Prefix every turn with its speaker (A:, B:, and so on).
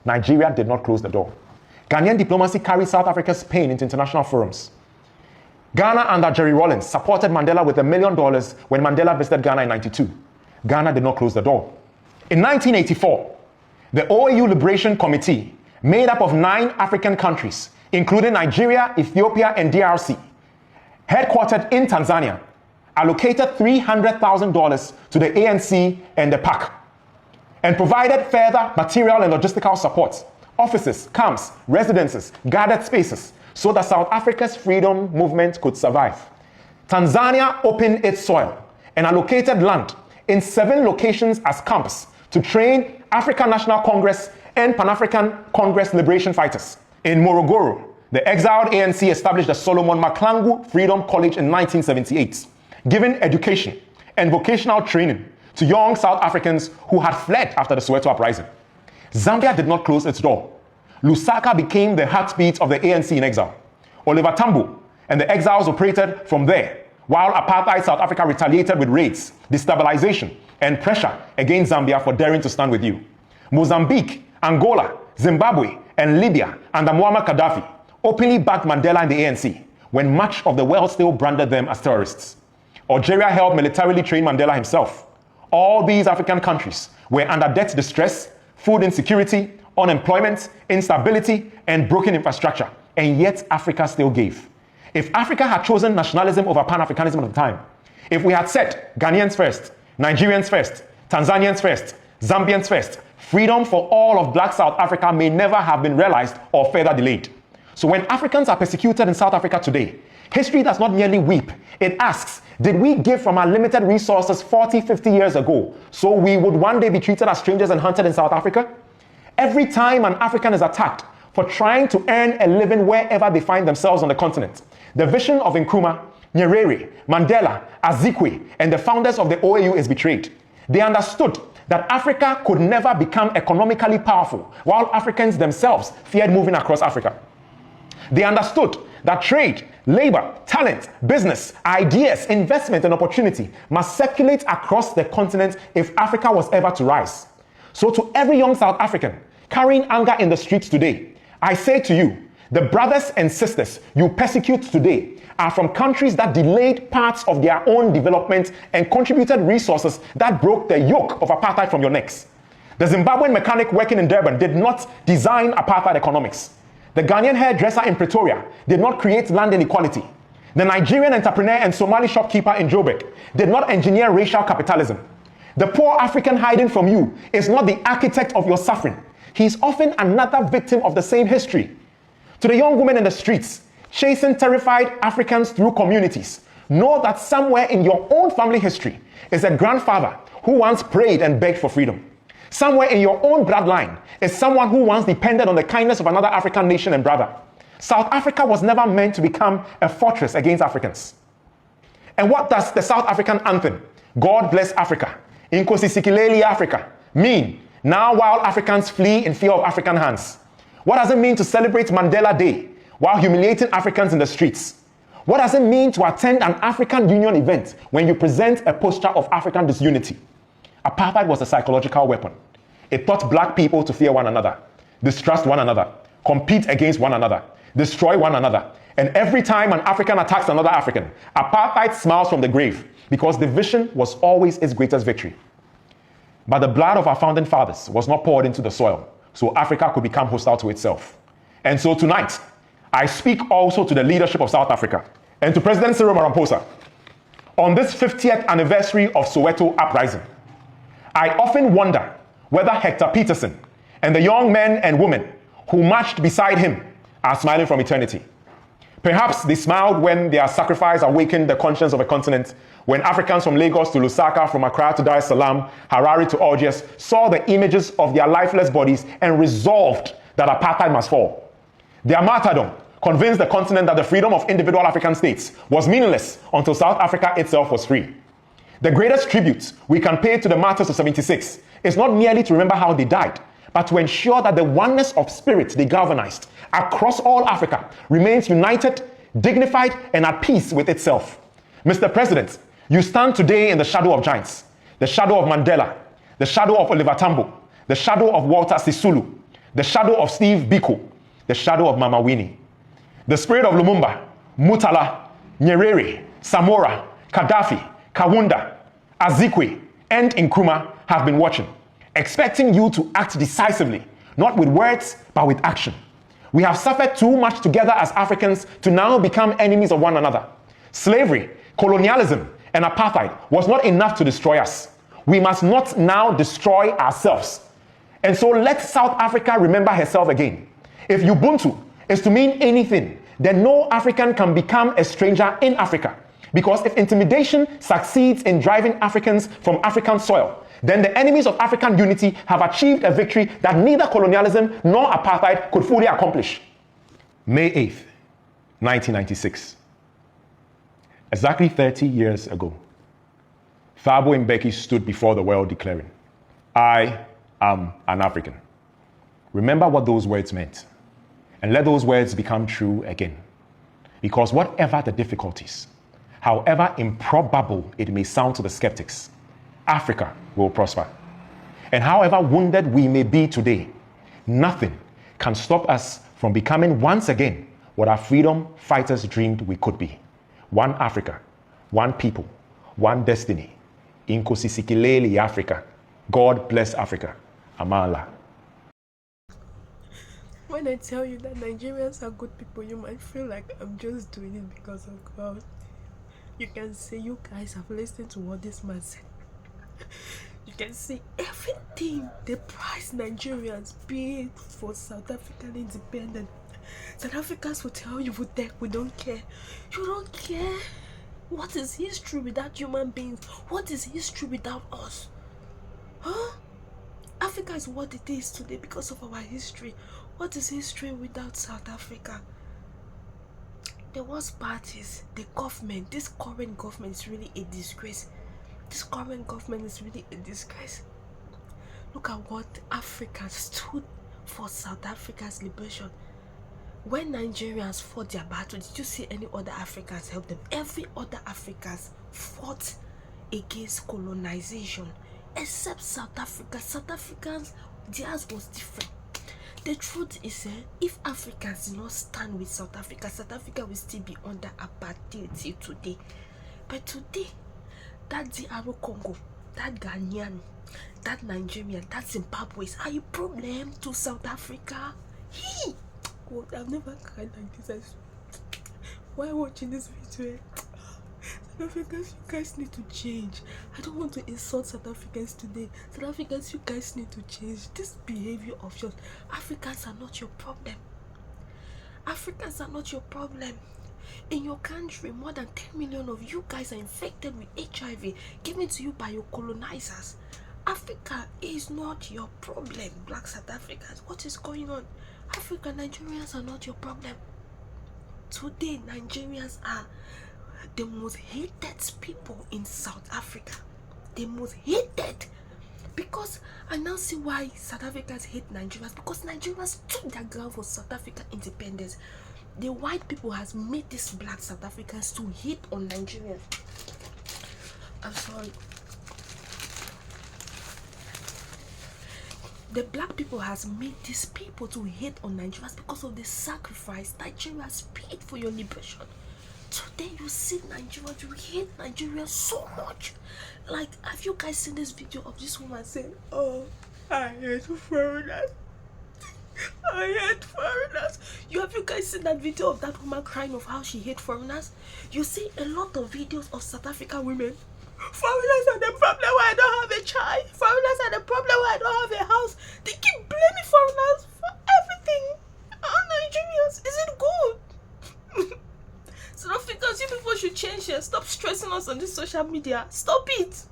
A: Nigeria did not close the door. Ghanaian diplomacy carried South Africa's pain into international forums. Ghana under Jerry Rawlings supported Mandela with $1 million when Mandela visited Ghana in '92. Ghana did not close the door. In 1984, the OAU Liberation Committee, made up of 9 African countries, including Nigeria, Ethiopia, and DRC, headquartered in Tanzania, allocated $300,000 to the ANC and the PAC, and provided further material and logistical support, offices, camps, residences, guarded spaces, so that South Africa's freedom movement could survive. Tanzania opened its soil and allocated land in 7 locations as camps to train African National Congress and Pan-African Congress liberation fighters. In Morogoro, the exiled ANC established the Solomon Maklangu Freedom College in 1978, giving education and vocational training to young South Africans who had fled after the Soweto uprising. Zambia did not close its door. Lusaka became the heartbeat of the ANC in exile. Oliver Tambo and the exiles operated from there, while apartheid South Africa retaliated with raids, destabilization, and pressure against Zambia for daring to stand with you. Mozambique, Angola, Zimbabwe, and Libya under Muammar Gaddafi openly backed Mandela and the ANC, when much of the world still branded them as terrorists. Algeria helped militarily train Mandela himself. All these African countries were under debt distress, food insecurity, unemployment, instability, and broken infrastructure, and yet Africa still gave. If Africa had chosen nationalism over Pan-Africanism at the time, if we had said Ghanaians first, Nigerians first, Tanzanians first, Zambians first, freedom for all of Black South Africa may never have been realized or further delayed. So when Africans are persecuted in South Africa today, history does not merely weep. It asks, did we give from our limited resources 40, 50 years ago so we would one day be treated as strangers and hunted in South Africa? Every time an African is attacked for trying to earn a living wherever they find themselves on the continent, the vision of Nkrumah, Nyerere, Mandela, Azikwe, and the founders of the OAU is betrayed. They understood that Africa could never become economically powerful while Africans themselves feared moving across Africa. They understood that trade, labor, talent, business, ideas, investment, and opportunity must circulate across the continent if Africa was ever to rise. So to every young South African carrying anger in the streets today, I say to you, the brothers and sisters you persecute today are from countries that delayed parts of their own development and contributed resources that broke the yoke of apartheid from your necks. The Zimbabwean mechanic working in Durban did not design apartheid economics. The Ghanaian hairdresser in Pretoria did not create land inequality. The Nigerian entrepreneur and Somali shopkeeper in Joburg did not engineer racial capitalism. The poor African hiding from you is not the architect of your suffering. He is often another victim of the same history. To the young women in the streets, chasing terrified Africans through communities, know that somewhere in your own family history is a grandfather who once prayed and begged for freedom. Somewhere in your own bloodline is someone who once depended on the kindness of another African nation and brother. South Africa was never meant to become a fortress against Africans. And what does the South African anthem, God Bless Africa, Inkosi Sikeleli Africa, mean now while Africans flee in fear of African hands? What does it mean to celebrate Mandela Day while humiliating Africans in the streets? What does it mean to attend an African Union event when you present a posture of African disunity? Apartheid was a psychological weapon. It taught black people to fear one another, distrust one another, compete against one another, destroy one another. And every time an African attacks another African, apartheid smiles from the grave because division was always its greatest victory. But the blood of our founding fathers was not poured into the soil, so Africa could become hostile to itself. And so tonight, I speak also to the leadership of South Africa and to President Cyril Ramaphosa on this 50th anniversary of Soweto uprising. I often wonder whether Hector Peterson and the young men and women who marched beside him are smiling from eternity. Perhaps they smiled when their sacrifice awakened the conscience of a continent, when Africans from Lagos to Lusaka, from Accra to Dar es Salaam, Harare to Algiers, saw the images of their lifeless bodies and resolved that apartheid must fall. Their martyrdom convinced the continent that the freedom of individual African states was meaningless until South Africa itself was free. The greatest tribute we can pay to the martyrs of 76 is not merely to remember how they died, but to ensure that the oneness of spirit they galvanized across all Africa remains united, dignified, and at peace with itself. Mr. President, you stand today in the shadow of giants, the shadow of Mandela, the shadow of Oliver Tambo, the shadow of Walter Sisulu, the shadow of Steve Biko, the shadow of Mama Winnie. The spirit of Lumumba, Mutala, Nyerere, Samora, Gaddafi, Kawunda, Azikwe, and Nkrumah have been watching, expecting you to act decisively, not with words, but with action. We have suffered too much together as Africans to now become enemies of one another. Slavery, colonialism, and apartheid was not enough to destroy us. We must not now destroy ourselves. And so let South Africa remember herself again. If Ubuntu is to mean anything, then no African can become a stranger in Africa. Because if intimidation succeeds in driving Africans from African soil, then the enemies of African unity have achieved a victory that neither colonialism nor apartheid could fully accomplish. May 8th, 1996. Exactly 30 years ago, Thabo Mbeki stood before the world declaring, "I am an African." Remember what those words meant, and let those words become true again. Because whatever the difficulties, however improbable it may sound to the skeptics, Africa will prosper. And however wounded we may be today, nothing can stop us from becoming once again what our freedom fighters dreamed we could be. One Africa, one people, one destiny. Inkosisikileli Africa. God bless Africa. Amala.
B: When I tell you that Nigerians are good people, you might feel like I'm just doing it because of God. You can say you guys have listened to what this man said. You can see everything they prize Nigerians, be it for South African independence. South Africans will tell you, we don't care. You don't care. What is history without human beings? What is history without us? Huh? Africa is what it is today because of our history. What is history without South Africa? The worst part is the government. This current government is really a disgrace. This current government is really a disgrace. Look at what Africa stood for South Africa's liberation. When Nigerians fought their battle, did you see any other Africans help them? Every other Africans fought against colonization, except South Africa. South Africans, theirs was different. The truth is, if Africans did not stand with South Africa will still be under apartheid till today. But today, that DR Congo, that Ghanaian, that Nigerian, that Zimbabweans are a problem to South Africa. God, I've never cried like this. Why watching this video? South Africans, you guys need to change. I don't want to insult South Africans today. South Africans, you guys need to change this behavior of yours. Africans are not your problem. Africans are not your problem. In your country, more than 10 million of you guys are infected with HIV given to you by your colonizers. Africa is not your problem, Black South Africans. What is going on? Africa, Nigerians are not your problem. Today, Nigerians are the most hated people in South Africa. The most hated. Because I now see why South Africans hate Nigerians. Because Nigerians took their ground for South African independence. The white people has made these Black South Africans to hate on Nigerians. I'm sorry. The Black people has made these people to hate on Nigerians because of the sacrifice Nigerians paid for your liberation. Today you see Nigerians, you hate Nigerians so much. Like, have you guys seen this video of this woman saying, "Oh, I hate foreigners. I hate foreigners." Have you guys seen that video of that woman crying of how she hates foreigners? You see a lot of videos of South African women. Foreigners are the problem why I don't have a child. Foreigners are the problem why I don't have a house. They keep blaming foreigners for everything. Oh, Nigerians, is it good? South Africans, you people should change here. Stop stressing us on this social media. Stop it.